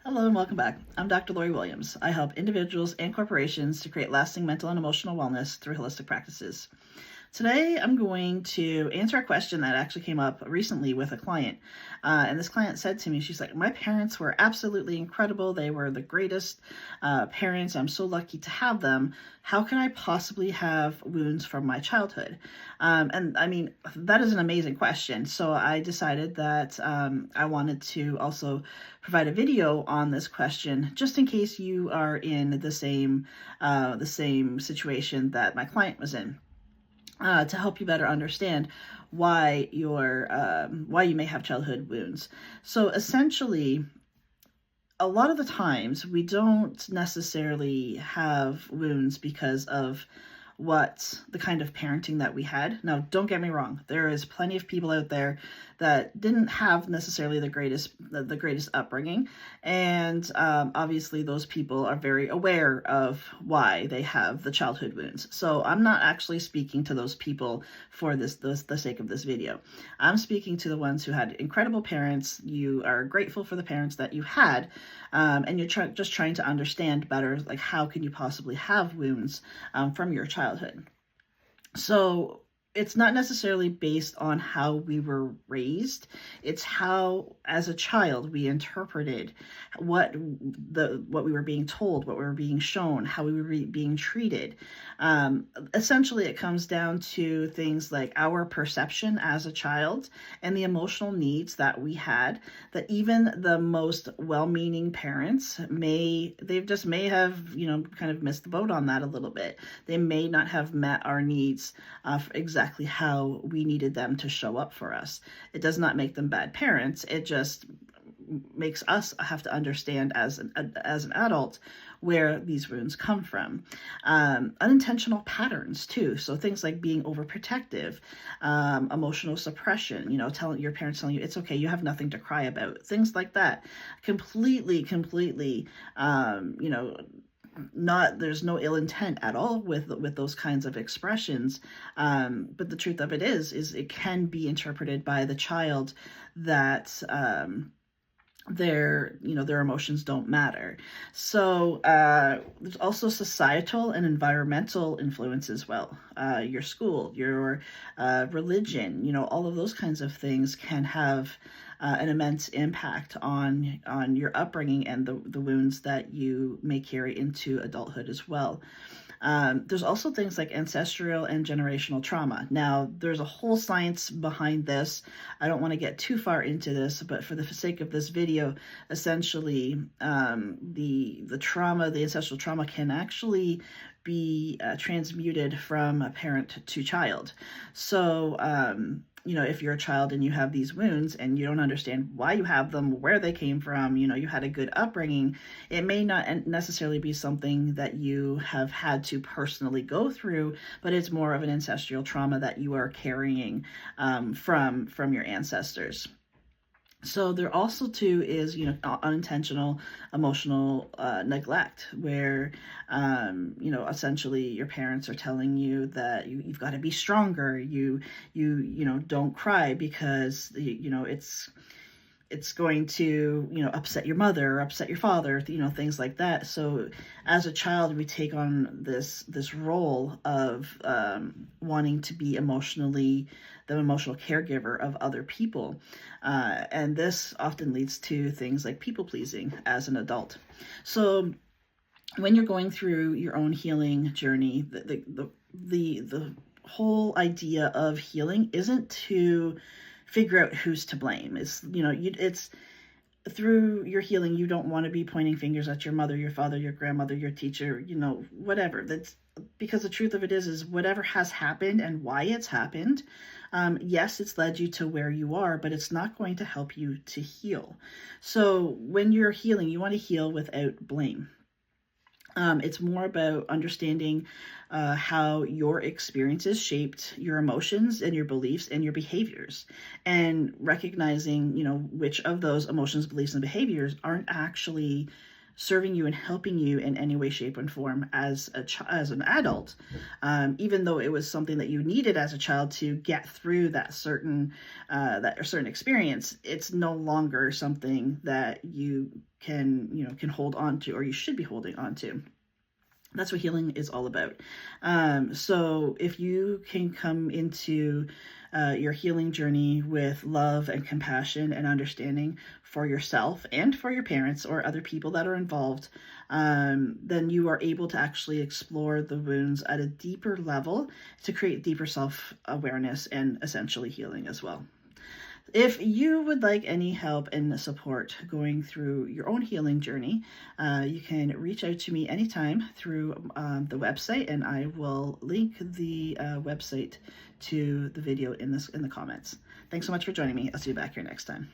Hello and welcome back. I'm Dr. Lori Williams. I help individuals and corporations to create lasting mental and emotional wellness through holistic practices. Today, I'm going to answer a question that actually came up recently with a client. And this client said to me, she's like, my parents were absolutely incredible. They were the greatest parents. I'm so lucky to have them. How can I possibly have wounds from my childhood? And I mean, that is an amazing question. So I decided that I wanted to also provide a video on this question, just in case you are in the same situation that my client was in. To help you better understand why you may have childhood wounds. So essentially, a lot of the times we don't necessarily have wounds because of the kind of parenting that we had. Now, don't get me wrong. There is plenty of people out there that didn't have necessarily the greatest upbringing. And obviously those people are very aware of why they have the childhood wounds. So I'm not actually speaking to those people for the sake of this video. I'm speaking to the ones who had incredible parents. You are grateful for the parents that you had, and you're just trying to understand better, like, how can you possibly have wounds from your childhood. So it's not necessarily based on how we were raised. It's how, as a child, we interpreted what we were being told, what we were being shown, how we were being treated. Essentially, it comes down to things like our perception as a child and the emotional needs that we had, that even the most well-meaning parents may have, kind of missed the boat on that a little bit. They may not have met our needs exactly how we needed them to show up for us. It does not make them bad parents. It just makes us have to understand as an adult where these wounds come from. Unintentional patterns too. So things like being overprotective, emotional suppression, telling your parents, telling you it's okay, you have nothing to cry about, things like that. Completely, there's no ill intent at all with those kinds of expressions, but the truth of it is it can be interpreted by the child that their emotions don't matter. So there's also societal and environmental influence as well. Your school, your religion, all of those kinds of things can have an immense impact on your upbringing and the wounds that you may carry into adulthood as well. There's also things like ancestral and generational trauma. Now, there's a whole science behind this. I don't want to get too far into this, but for the sake of this video, essentially, the ancestral trauma can actually be transmuted from a parent to child. So, if you're a child and you have these wounds and you don't understand why you have them, where they came from, you had a good upbringing, it may not necessarily be something that you have had to personally go through, but it's more of an ancestral trauma that you are carrying from your ancestors. So there also too is, unintentional emotional neglect, where, essentially your parents are telling you that you've got to be stronger. You don't cry because, it's going to, upset your mother or upset your father, things like that. So as a child, we take on this role of wanting to be the emotional caregiver of other people. And this often leads to things like people pleasing as an adult. So when you're going through your own healing journey, the whole idea of healing isn't to figure out who's to blame. It's through your healing, you don't want to be pointing fingers at your mother, your father, your grandmother, your teacher, whatever. That's because the truth of it is whatever has happened and why it's happened, yes, it's led you to where you are, but it's not going to help you to heal. So when you're healing, you want to heal without blame. It's more about understanding how your experiences shaped your emotions and your beliefs and your behaviors, and recognizing, which of those emotions, beliefs, and behaviors aren't actually serving you and helping you in any way, shape, and form as an adult, even though it was something that you needed as a child to get through that certain experience. It's no longer something that you can hold on to, or you should be holding on to. That's what healing is all about. So if you can come into your healing journey with love and compassion and understanding for yourself and for your parents or other people that are involved, then you are able to actually explore the wounds at a deeper level to create deeper self-awareness and essentially healing as well. If you would like any help and support going through your own healing journey, you can reach out to me anytime through the website, and I will link the website to the video in the comments. Thanks so much for joining me. I'll see you back here next time.